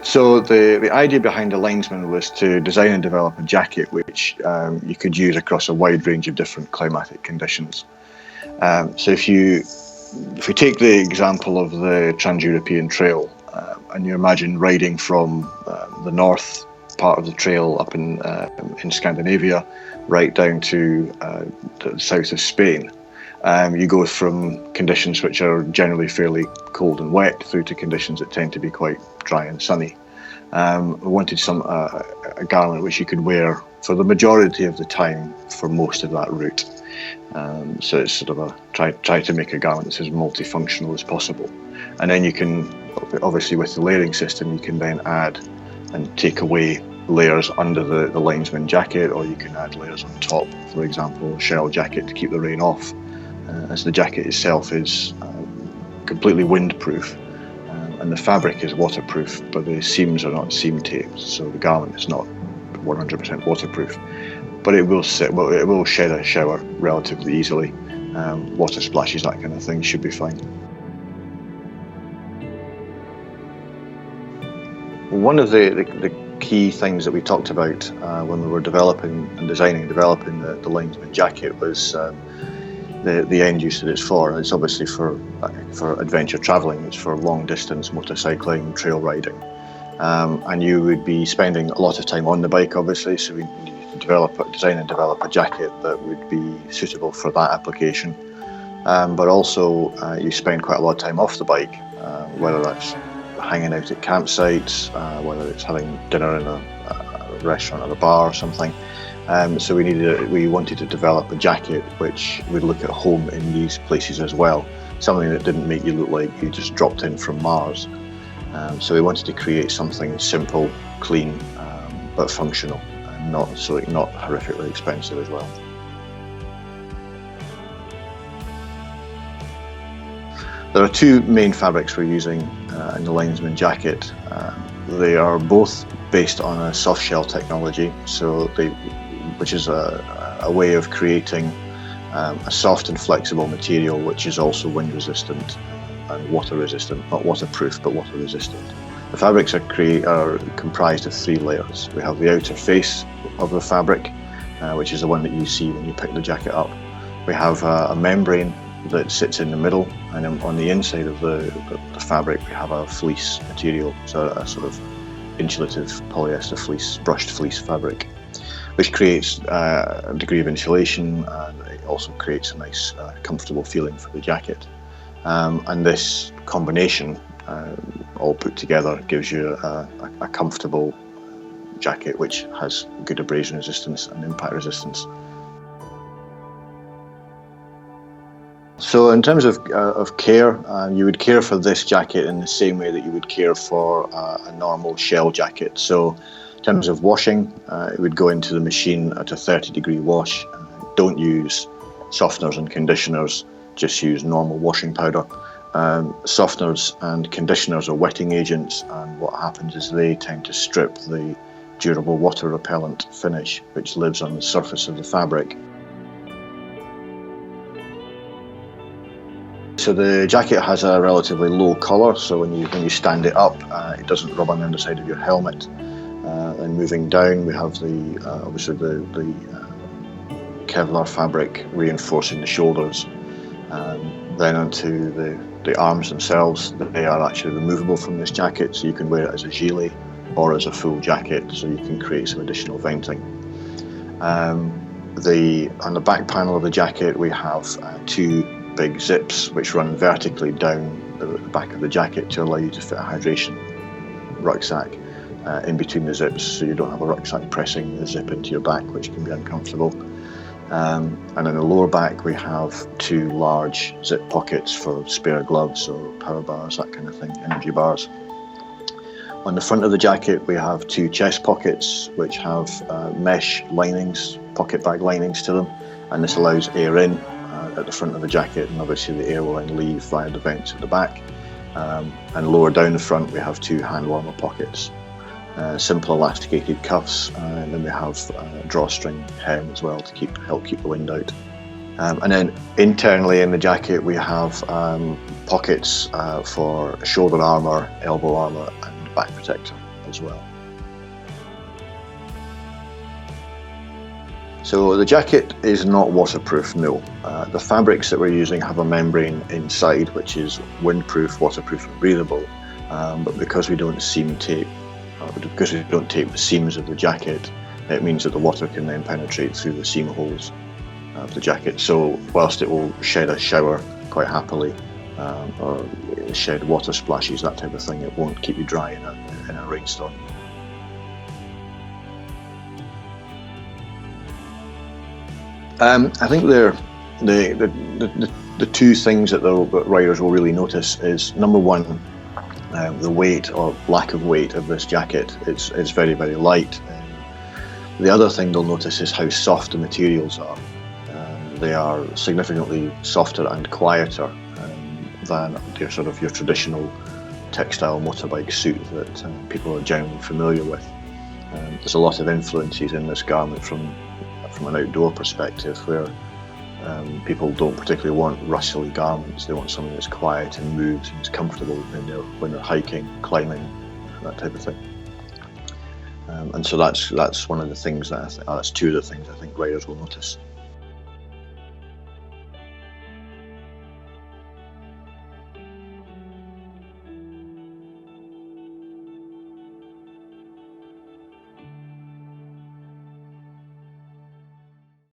So the idea behind the Linesman was to design and develop a jacket which you could use across a wide range of different climatic conditions. So if you take the example of the Trans-European Trail, and you imagine riding from the north part of the trail up in Scandinavia right down to the south of Spain, you go from conditions which are generally fairly cold and wet through to conditions that tend to be quite dry and sunny. We wanted a garment which you could wear for the majority of the time for most of that route. So it's sort of try to make a garment that's as multifunctional as possible. And then you can, obviously with the layering system, you can then add and take away layers under the LinesmanJacket, or you can add layers on top, for example, a shell jacket to keep the rain off, as the jacket itself is completely windproof. And the fabric is waterproof, but the seams are not seam taped, so the garment is not 100% waterproof. But it will shed a shower relatively easily. Water splashes, that kind of thing, should be fine. One of the key things that we talked about when we were developing and designing and developing the LinesmanJacket was the end use that it's for. And it's obviously for adventure travelling. It's for long distance motorcycling, trail riding, and you would be spending a lot of time on the bike, obviously. So we needed to design and develop a jacket that would be suitable for that application. But also, you spend quite a lot of time off the bike, whether that's hanging out at campsites, whether it's having dinner in a restaurant or a bar or something. So we wanted to develop a jacket which would look at home in these places as well, something that didn't make you look like you just dropped in from Mars. So we wanted to create something simple, clean, but functional, and not horrifically expensive as well. There are two main fabrics we're using in the LinesmanJacket. They are both based on a soft shell technology, which is a way of creating a soft and flexible material which is also wind resistant and water resistant, not waterproof but water resistant. The fabrics are comprised of 3 layers. We have the outer face of the fabric, which is the one that you see when you pick the jacket up. We have a membrane that sits in the middle, and on the inside of the fabric we have a fleece material, so a sort of insulative polyester fleece, brushed fleece fabric, which creates a degree of insulation, and it also creates a nice comfortable feeling for the jacket. And this combination, all put together, gives you a comfortable jacket which has good abrasion resistance and impact resistance. So in terms of care, you would care for this jacket in the same way that you would care for a normal shell jacket. So in terms of washing, it would go into the machine at a 30-degree wash. Don't use softeners and conditioners, just use normal washing powder. Softeners and conditioners are wetting agents, and what happens is they tend to strip the durable water repellent finish which lives on the surface of the fabric. So the jacket has a relatively low collar, so when you stand it up, it doesn't rub on the underside of your helmet. Then moving down, we have obviously the Kevlar fabric reinforcing the shoulders. Then onto the arms themselves. They are actually removable from this jacket, so you can wear it as a gilet or as a full jacket, so you can create some additional venting. On the back panel of the jacket, we have 2 big zips which run vertically down the back of the jacket to allow you to fit a hydration rucksack in between the zips, so you don't have a rucksack pressing the zip into your back, which can be uncomfortable. And in the lower back we have 2 large zip pockets for spare gloves or power bars, that kind of thing, energy bars. On the front of the jacket we have 2 chest pockets which have mesh linings, pocket bag linings to them, and this allows air in at the front of the jacket, and obviously the air will then leave via the vents at the back. And lower down the front we have 2 hand warmer pockets, simple elasticated cuffs, and then we have a drawstring hem as well to help keep the wind out. And then internally in the jacket we have pockets for shoulder armour, elbow armour and back protector. as well. So the jacket is not waterproof, no. The fabrics that we're using have a membrane inside which is windproof, waterproof and breathable, but because we don't seam tape, because we don't tape the seams of the jacket, it means that the water can then penetrate through the seam holes of the jacket. So whilst it will shed a shower quite happily, or shed water splashes, that type of thing, it won't keep you dry in a rainstorm. I think the two things that riders will really notice is, number one, the weight or lack of weight of this jacket. It's very, very light. The other thing they'll notice is how soft the materials are. They are significantly softer and quieter than your traditional textile motorbike suit that people are generally familiar with. There's a lot of influences in this garment from an outdoor perspective, where people don't particularly want rustly garments. They want something that's quiet and moves and is comfortable when they're hiking, climbing, that type of thing. And so that's one of the things that's two of the things I think riders will notice.